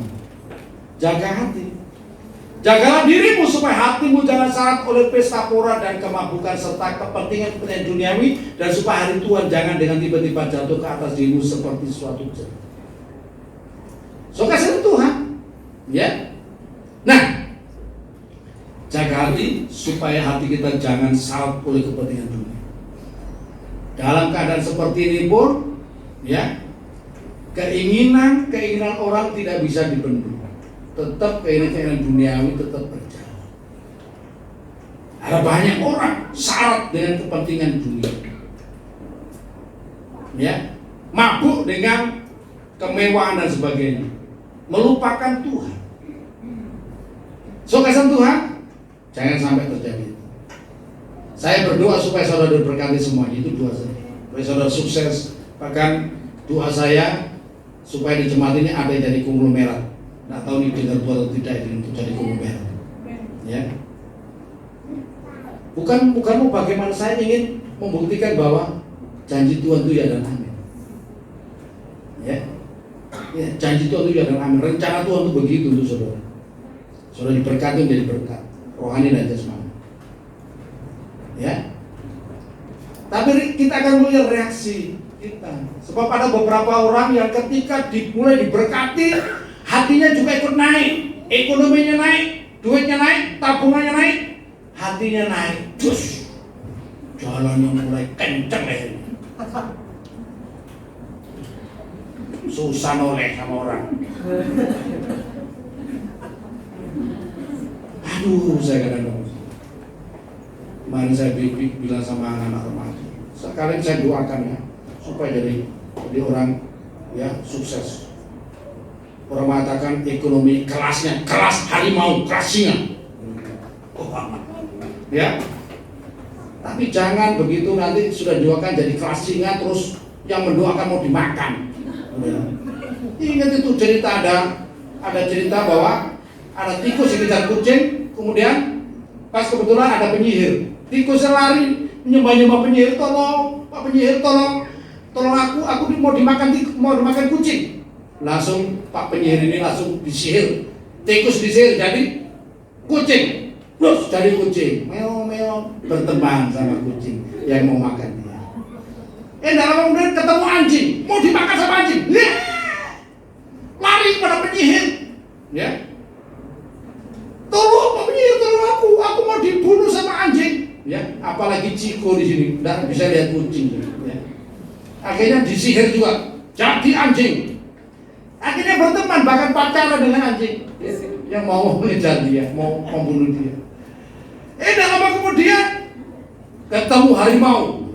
Jaga hati. Jagalah dirimu supaya hatimu jangan syarat oleh pesta pora dan kemabukan serta kepentingan duniawi, dan supaya hari Tuhan jangan dengan tiba-tiba jatuh ke atas dirimu seperti suatu cerita. So kasih Tuhan, ya. Nah, jaga hati supaya hati kita jangan syarat oleh kepentingan dunia. Dalam keadaan seperti ini pun, ya, keinginan orang tidak bisa dibendung. Tetap keinginan duniawi tetap berjalan. Ada banyak orang syarat dengan kepentingan dunia, ya, mabuk dengan kemewahan dan sebagainya, melupakan Tuhan. So kasih Tuhan, jangan sampai terjadi. Saya berdoa supaya saudara diberkati semuanya. Itu doa saya, supaya saudara sukses. Bahkan doa saya supaya di jemaat ini ada yang jadi konglomerat. Nggak tahu nih dengar tua atau tidak ini untuk jadi konglomerat, ya. Bukan mau bagaimana, saya ingin membuktikan bahwa janji Tuhan itu ya dan amin, ya. Janji Tuhan itu ya dan amin. Rencana Tuhan itu begitu untuk saudara. Saudara diberkati menjadi berkat rohani dan jasmani, ya. Tapi kita akan melihat reaksi kita, sebab ada beberapa orang yang ketika dimulai diberkati, hatinya juga ikut naik, ekonominya naik, duitnya naik, tabungannya naik, hatinya naik, terus jalannya mulai kenceng lehernya, susah noleh sama orang. Aduh, saya kadang-kadang kemarin saya bilang sama anak-anak remaja, sekarang saya doakan ya supaya jadi orang ya sukses. Orang mengatakan ekonomi kelasnya, kelas harimau, kelas singa. Ya. Tapi jangan begitu nanti sudah doakan jadi kelas singa terus yang mendoakan mau dimakan. Ingat itu cerita, ada cerita bahwa ada tikus yang dikejar kucing, kemudian pas kebetulan ada penyihir. Tikusnya lari menyembah penyihir, tolong, Pak penyihir tolong aku mau dimakan kucing. Langsung Pak penyihir ini langsung disihir, tikus disihir jadi kucing, terus jadi kucing, meow berteman sama kucing yang mau makan dia. Dalam kemudian ketemu anjing, mau dimakan sama anjing, lari kepada penyihir, ya, tolong Pak penyihir tolong aku mau dibunuh sama anjing, ya, apalagi Ciko di sini, tidak bisa lihat kucing, ya. Akhirnya disihir juga, jadi anjing. Akhirnya berteman, bahkan pacaran dengan anjing yang mau mengejar dia, mau membunuh dia. Tidak lama kemudian ketemu harimau,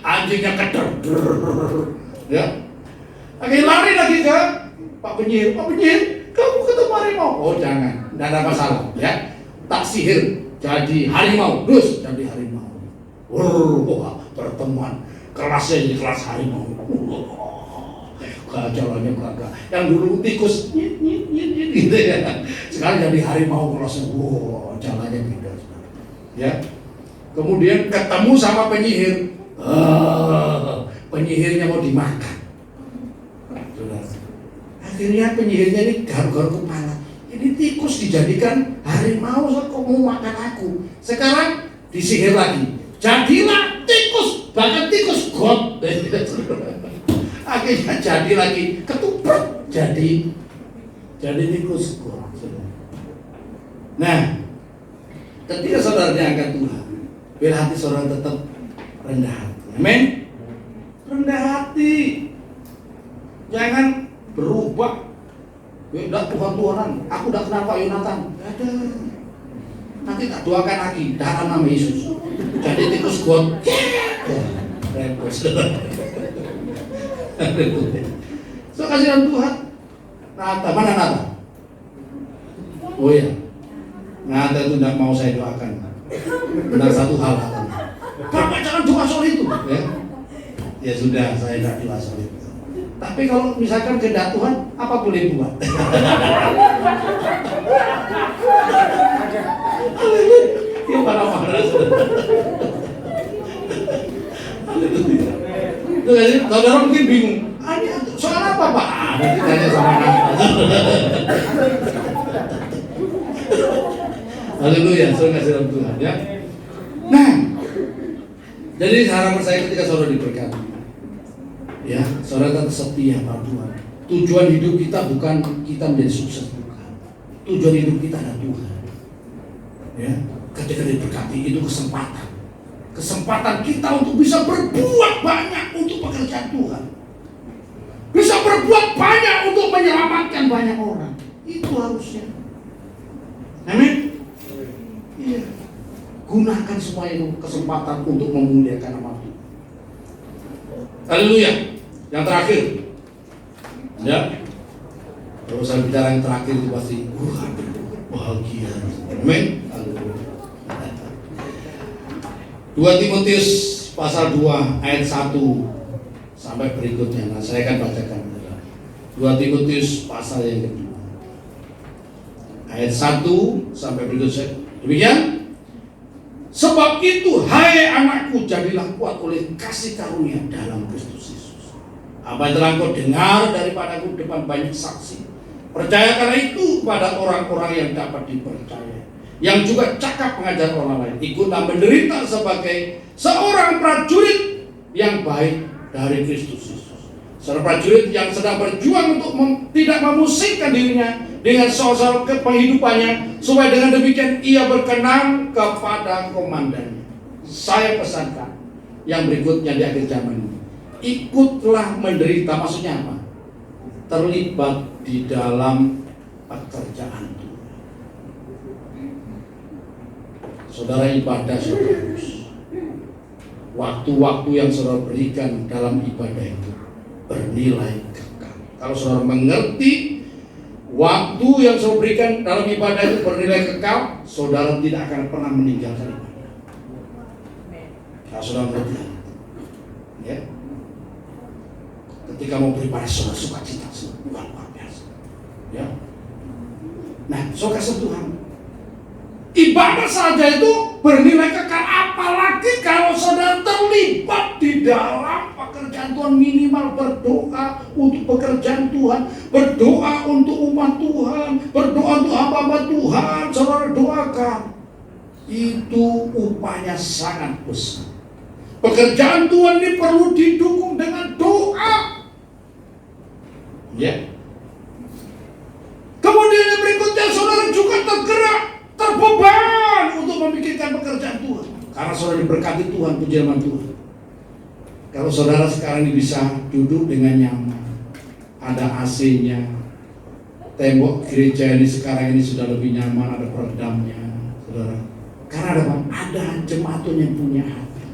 anjingnya keder, ya. Akhirnya lari lagi ke Pak penyihir, kamu ketemu harimau? Oh jangan, tidak ada masalah, ya. Tak sihir jadi harimau, terus jadi harimau. Berteman, kelasnya jadi kelas harimau. Jalannya gagah. Yang dulu tikus nyit gitu ya. Sekarang jadi harimau kelasnya. Jalannya beda. Ya. Kemudian ketemu sama penyihir. Penyihirnya mau dimakan. Akhirnya penyihirnya ini garuk-garuk kepala. Ini tikus dijadikan harimau, kok mau makan aku. Sekarang disihir lagi. Jadilah tikus, bahkan tikus god. Akhirnya jadi lagi ketuprak, jadi tikus. Nah, ketika saudara diangkat Tuhan, biar hati saudara tetap rendah hati. Amin. Rendah hati, jangan berubah. Udah Tuhan-Tuhanan, aku udah kenal Pak Yonatan. Ada. Nanti tak doakan lagi dalam nama Yesus. Jadi tikus god. Repot. So kasihan Tuhan. Nata, mana Nata? Oh iya, Nata itu tidak mau saya doakan. Benar satu hal. ya. Ya sudah, saya tidak dewasa itu. Tapi kalau misalkan kehendak Tuhan, apa boleh buat? Ya marah-marah. Itu kan, saudara mungkin bingung. Ini soal apa Pak? Nanti tanya sama anak. Haleluya, saudara kasih dalam Tuhan ya. Nah, jadi harapan saya ketika saudara diberkati, ya, saudara tetap setia pada Tuhan. Tujuan hidup kita bukan kita menjadi sukses, bukan. Tujuan hidup kita adalah Tuhan. Ya, ketika diberkati itu kesempatan kita untuk bisa berbuat banyak untuk pekerjaan Tuhan, bisa berbuat banyak untuk menyelamatkan banyak orang. Itu harusnya. Amin. Iya. Gunakan semua itu kesempatan untuk memuliakan nama Tuhan. Haleluya. Yang terakhir, ya. Kalau saya bicara yang terakhir itu pasti bahagia. Amin. 2 Timotius pasal 2 ayat 1 sampai berikutnya. Nah, saya akan bacakan. 2 Timotius pasal yang kedua ayat 1 sampai berikutnya. Demikian. Sebab itu, hai anakku, jadilah kuat oleh kasih karunia dalam Kristus Yesus. Apa yang telah kau dengar daripadaku depan banyak saksi. Percayakanlah itu pada orang-orang yang dapat dipercaya, yang juga cakap mengajar orang lain. Ikutlah menderita sebagai seorang prajurit yang baik dari Kristus Yesus. Seorang prajurit yang sedang berjuang untuk tidak memusingkan dirinya dengan soal penghidupannya, supaya dengan demikian ia berkenan kepada komandannya. Saya pesankan yang berikutnya di akhir zaman ini, ikutlah menderita. Maksudnya apa? Terlibat di dalam pekerjaan Tuhan. Saudara ibadah, saudara, waktu-waktu yang saudara berikan dalam ibadah itu bernilai kekal. Kalau saudara mengerti waktu yang saudara berikan dalam ibadah itu bernilai kekal, saudara tidak akan pernah meninggalkan ibadah. Kalau saudara mengerti, ya, ketika mau beribadah saudara suka cita, bukan luar biasa. Ya, nah, saudara kasih Tuhan. Ibadah saja itu bernilai kekal, apalagi kalau saudara terlibat di dalam pekerjaan Tuhan. Minimal berdoa untuk pekerjaan Tuhan, berdoa untuk umat Tuhan, berdoa untuk hamba-hamba Tuhan. Saudara doakan, itu upahnya sangat besar. Pekerjaan Tuhan ini perlu didukung dengan doa. Ya. Kemudian yang berikutnya, saudara juga tergerak, terbeban untuk memikirkan pekerjaan Tuhan, karena saudara diberkati Tuhan, puji nama Tuhan. Kalau saudara sekarang ini bisa duduk dengan nyaman, ada AC-nya, tembok gereja ini sekarang ini sudah lebih nyaman, ada peredamnya, saudara. Karena ada jemaat yang punya hati.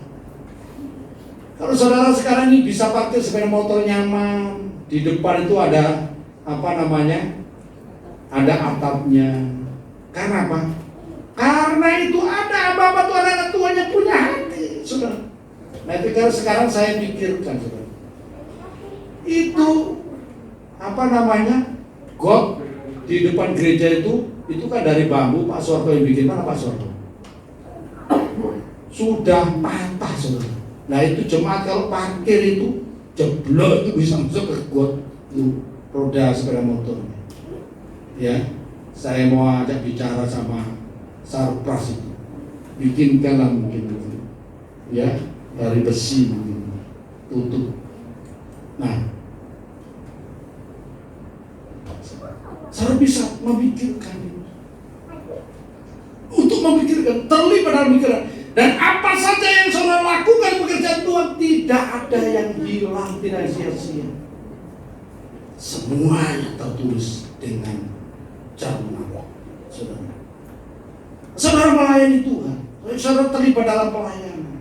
Kalau saudara sekarang ini bisa parkir sepeda motor nyaman, di depan itu ada ada atapnya. Karena apa? Karena itu ada hamba Tuhan, anak Tuhan yang punya hati, saudara. Nah, itu sekarang saya pikirkan, saudara. Itu got di depan gereja itu kan dari bambu. Pak Soeharto yang bikin. Mana Pak Soeharto? Sudah patah, saudara. Nah, itu jemaat kalau parkir itu jeblok itu bisa masuk ke got itu, roda sepeda motor. Ya, saya mau ajak bicara sama Sarpras itu, bikinkanlah mungkin, ya, dari besi mungkin, tutup. Nah, saya bisa memikirkan itu, untuk memikirkan, terlibat dalam pikiran. Dan apa saja yang saudara lakukan pekerjaan Tuhan, tidak ada yang hilang, tidak sia-sia. Semuanya tertulis dengan jalan Allah, saudara. Saudara melayani Tuhan, saudara terlibat dalam pelayanan.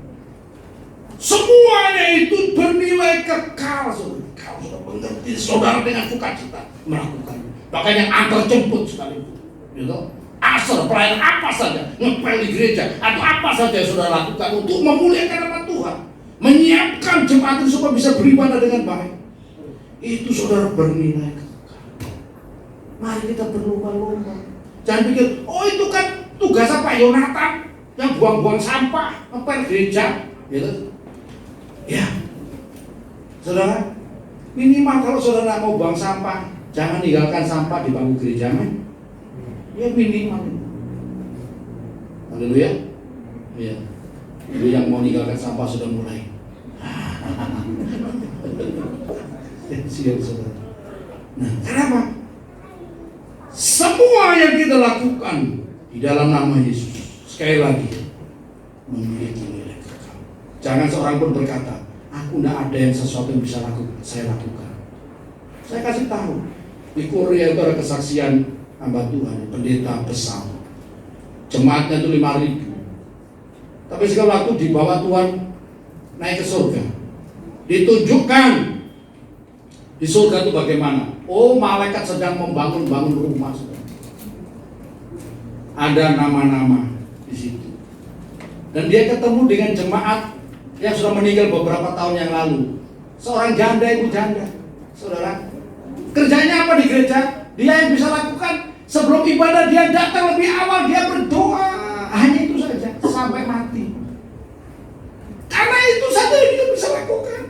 Semuanya itu bernilai kekal, saudara. Kalau saudara mengerti, saudara dengan sukacita melakukannya. Bahkan yang antar jemput sekalipun, gitu. Asal pelayanan apa saja, ngepel di gereja atau apa saja yang saudara lakukan untuk memuliakan nama Tuhan, menyiapkan jemaat itu supaya bisa beribadah dengan baik. Itu saudara bernilai kekal. Mari kita berlomba-lomba. Jangan pikir, oh itu kan tugasnya Pak Yonatan yang buang-buang sampah, ngepel gereja, gitu. Ya, saudara, minimal kalau saudara mau buang sampah, jangan tinggalkan sampah di bangku gereja, men. Ya minimal. Haleluya. Ya. Itu yang mau meninggalkan sampah sudah mulai. Siap, saudara. Nah, kenapa? Semua yang kita lakukan di dalam nama Yesus, sekali lagi, memiliki nilai kekal. Jangan seorang pun berkata, aku tidak ada yang sesuatu yang bisa saya lakukan. Saya kasih tahu, di Korea itu ada kesaksian hamba Tuhan, pendeta besar. Jemaatnya itu 5.000. Tapi sekali waktu dibawa Tuhan naik ke surga, ditunjukkan di surga itu bagaimana. Oh, malaikat sedang membangun rumah. Ada nama-nama di situ. Dan dia ketemu dengan jemaat yang sudah meninggal beberapa tahun yang lalu. Seorang janda, ibu janda. Saudara, kerjanya apa di gereja? Dia yang bisa lakukan sebelum ibadah, dia datang lebih awal, dia berdoa. Hanya itu saja sampai mati. Karena itu saja yang dia bisa lakukan.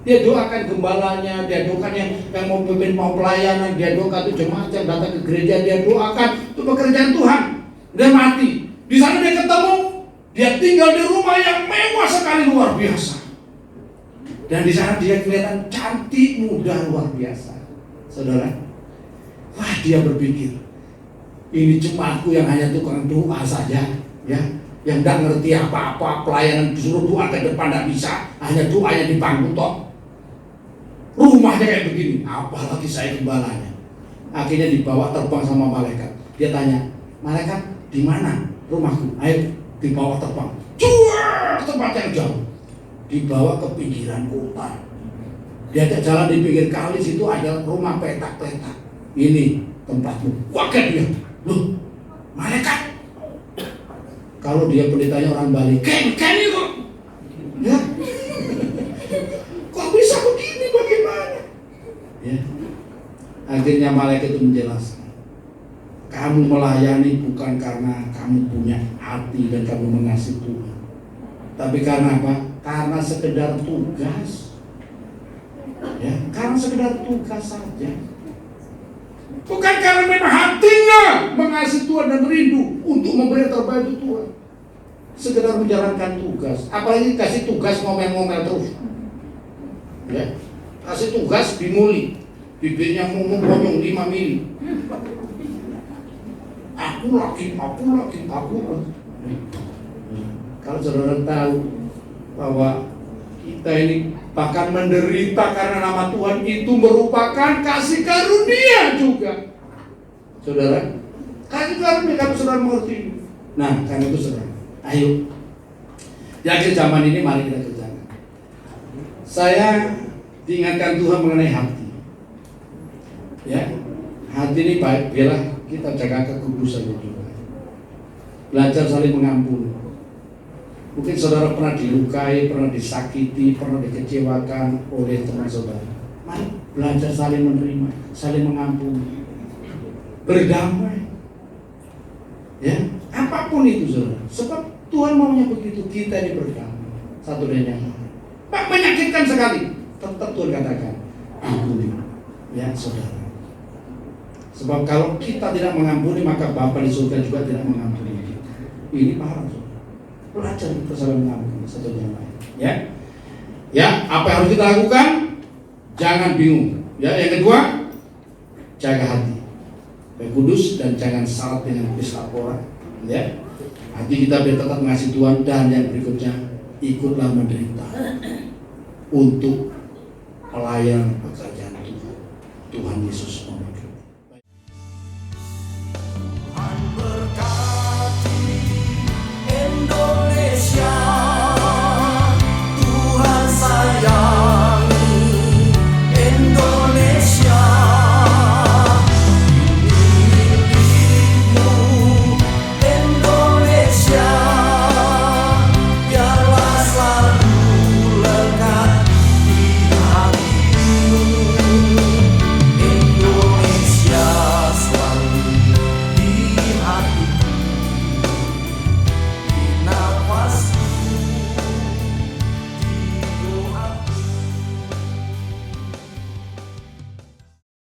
Dia doakan gembalanya, dia doakan yang mau pimpin, mau pelayanan, dia doakan itu jemaat yang datang ke gereja, dia doakan itu pekerjaan Tuhan. Dia mati. Di sana dia ketemu, dia tinggal di rumah yang mewah sekali, luar biasa. Dan di sana dia kelihatan cantik, muda, luar biasa. Saudara, wah, dia berpikir, ini jemaatku yang hanya tukang doa saja, ya, yang tidak ngerti apa-apa, pelayanan disuruh doa ke depan tidak bisa, hanya doanya di bangku tok. Rumahnya kayak begini, apalagi saya gembalanya. Akhirnya dibawa terbang sama malaikat. Dia tanya, malaikat, di mana rumahku? Ayo, dibawa terbang. Cuar ke tempat yang jauh. Dibawa ke pinggiran kota. Dia jalan di pinggir kali, situ ada rumah petak-petak. Ini tempatmu. Wakat dia. Loh, malaikat. Kalau dia pendetanya orang Bali, Ken kok. Ya. Kok bisa begini, bagaimana? Ya. Akhirnya malaikat itu menjelaskan, kamu melayani bukan karena kamu punya hati dan kamu mengasihi Tuhan, tapi karena apa? Karena sekedar tugas. Ya, karena sekedar tugas saja. Bukan karena memang hatinya mengasihi Tuhan dan rindu untuk memberi yang terbaik untuk Tuhan. Sekedar menjalankan tugas. Apalagi kasih tugas ngomel-ngomel terus. Ya, kasih tugas dimuli, bibirnya monyong 5 mili. Aku lagi. Kalau saudara tahu bahwa kita ini bahkan menderita karena nama Tuhan itu merupakan kasih karunia juga. Saudara, kasih karunia kalau saudara mengerti. Nah, karena itu saudara, ayo di akhir zaman ini mari kita kerjakan. Saya diingatkan Tuhan mengenai hati. Ya, hati ini baik, biarlah kita jaga kekudusan juga. Belajar saling mengampuni. Mungkin saudara pernah dilukai, pernah disakiti, pernah dikecewakan oleh teman saudara. Mari belajar saling menerima, saling mengampuni, berdamai. Ya, apapun itu saudara. Sebab Tuhan maunya begitu, kita ini berdamai satu dengan yang lain. Pak, menyakitkan sekali, tetap Tuhan katakan ampuni, ya saudara. Sebab kalau kita tidak mengampuni, maka Bapa di surga juga tidak mengampuni kita. Ini paham saudara. Belajar kita saling mengampuni satu yang lain. Ya, apa yang harus kita lakukan? Jangan bingung. Ya, yang kedua, jaga hati, baik kudus dan jangan syarat dengan pistapora. Ya, hati kita biar tetap mengasihi Tuhan, dan yang berikutnya, ikutlah menderita untuk pelayanan pekerjaan Tuhan Yesus.